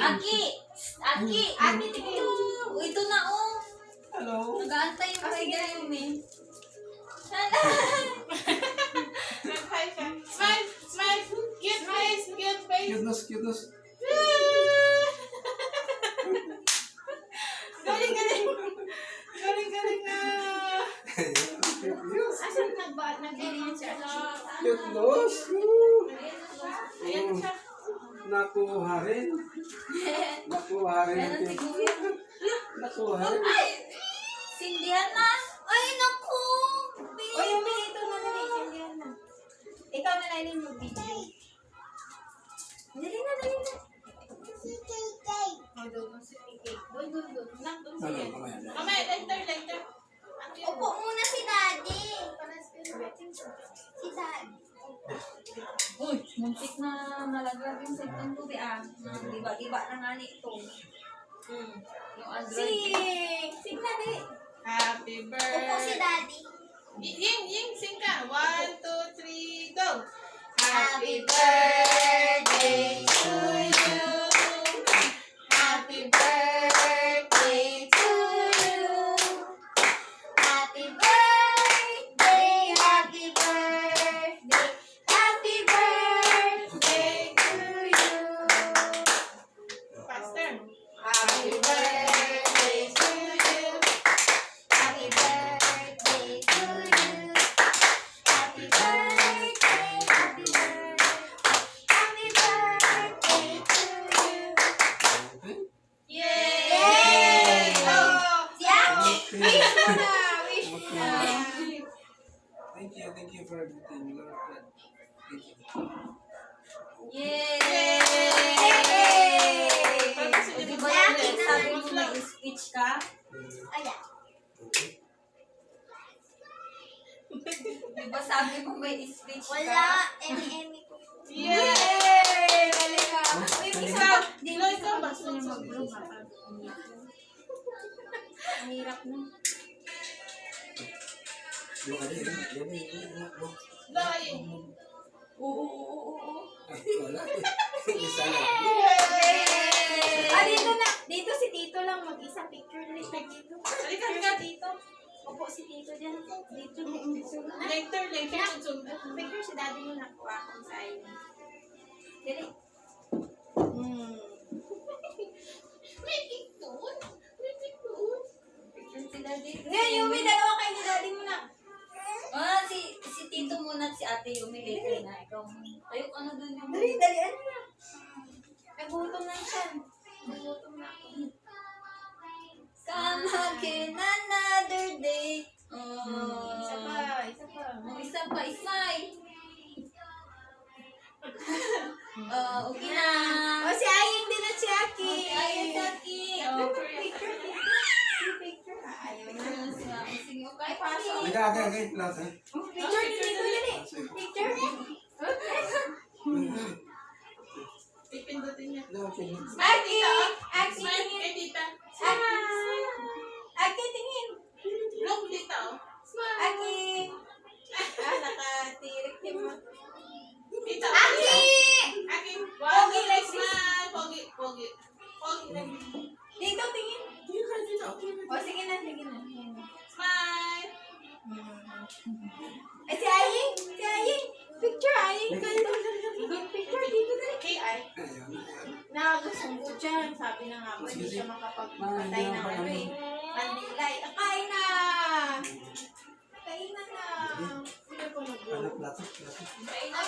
Aki! Aki! Aki, tingin mo. Ito na, oh. Hello? Nag-aantay yung kaya yun, eh. Hi, siya. Smile! Smile! Cute face! Cute face! Cuteness, cuteness. Galing, galing! Galing, galing na! Asan nag-alien siya? Cuteness. Ayan na siya. Nakuha rin. Nakuha rin. Ganun si Kuya. Nakuha rin. Ay! Sindihan na. Ay, naku! O, yung ito na na rin. Na. Ikaw na lang yung video. Dali na, dali na. O, doon si Kiki. Doon. Nak, doon Ano, siya. mamaya. Mamaya, later. Upo muna si Daddy. Si Daddy. Uy, muntik na nalaglag yung cellphone ko, ah. Iba-iba na nga nito. Yung Android. Sing na, di. Happy birthday. Upo si Daddy. Ying, sing ka. 1, 2, 3, go. Happy birthday to you. Happy birthday to you. Happy birthday, happy birthday, happy birthday to you. Faster. Happy birthday to you. Happy birthday to you. Happy birthday, happy birthday to you. Yay! Oh, Si Aki. wish mo na, wish mo na. Thank you for everything. Lord. Thank you. Yay! Pag-kasi Di di ba ba yan? yan? Sabi mo mag-speech ka? Ayan. Di ba sabi mo may speech ka? Wala, emi-emi ko. Yay! Galing ka. Uy, Isa, isa. Dilo, ikaw ba? Gusto niya mag-vlog ha? Ang hirap na. Dahil. Oo. Wala. Isa lang. Dito na. Dito si Tito lang mag-isa picture na siya dito. Halika, halika. Dito. Opo si Tito dyan. Dito. Later. Picture si Daddy mo nakuha akong sa iyo. Dali. May picture? Picture si Daddy. Ngayon, Yumi, dalawa kayo ni Daddy mo na. Si Tito muna at si Ate Yumi later na. Ikaw, ayok ano dun yung... Dali, ano na. Nagutom na siya. Nagutom na ako. Come again another day. Isa pa. Isa pa, smile. Okay na. O, si Aying din at si Aki. Ayun, Taki. Picture. Ayaw na. Sige, okay, pasok. Okay. Lahat, eh. Picture ni Tito dali. Picture. Pipindutin niya. No, okay. Aki! Aki, Smile tingin. kay tita. Aki, tingin. Look dito. Smile. Aki. Nakatirik din mo. Tita. Aki! Aki. Pogi Pogi like smile. Pogi. Pogi like Dito, tingin. O, sige na. smile. Ay, si Aying. Picture, Aying. Good picture. Dito na. Kay ay. Nakagasumbot siya. Sabi na nga po, hindi siya makapagpatay ng ano eh. Kandilay. Kain na! Kain na! Sino po mag-vlog? Plato. Kain na!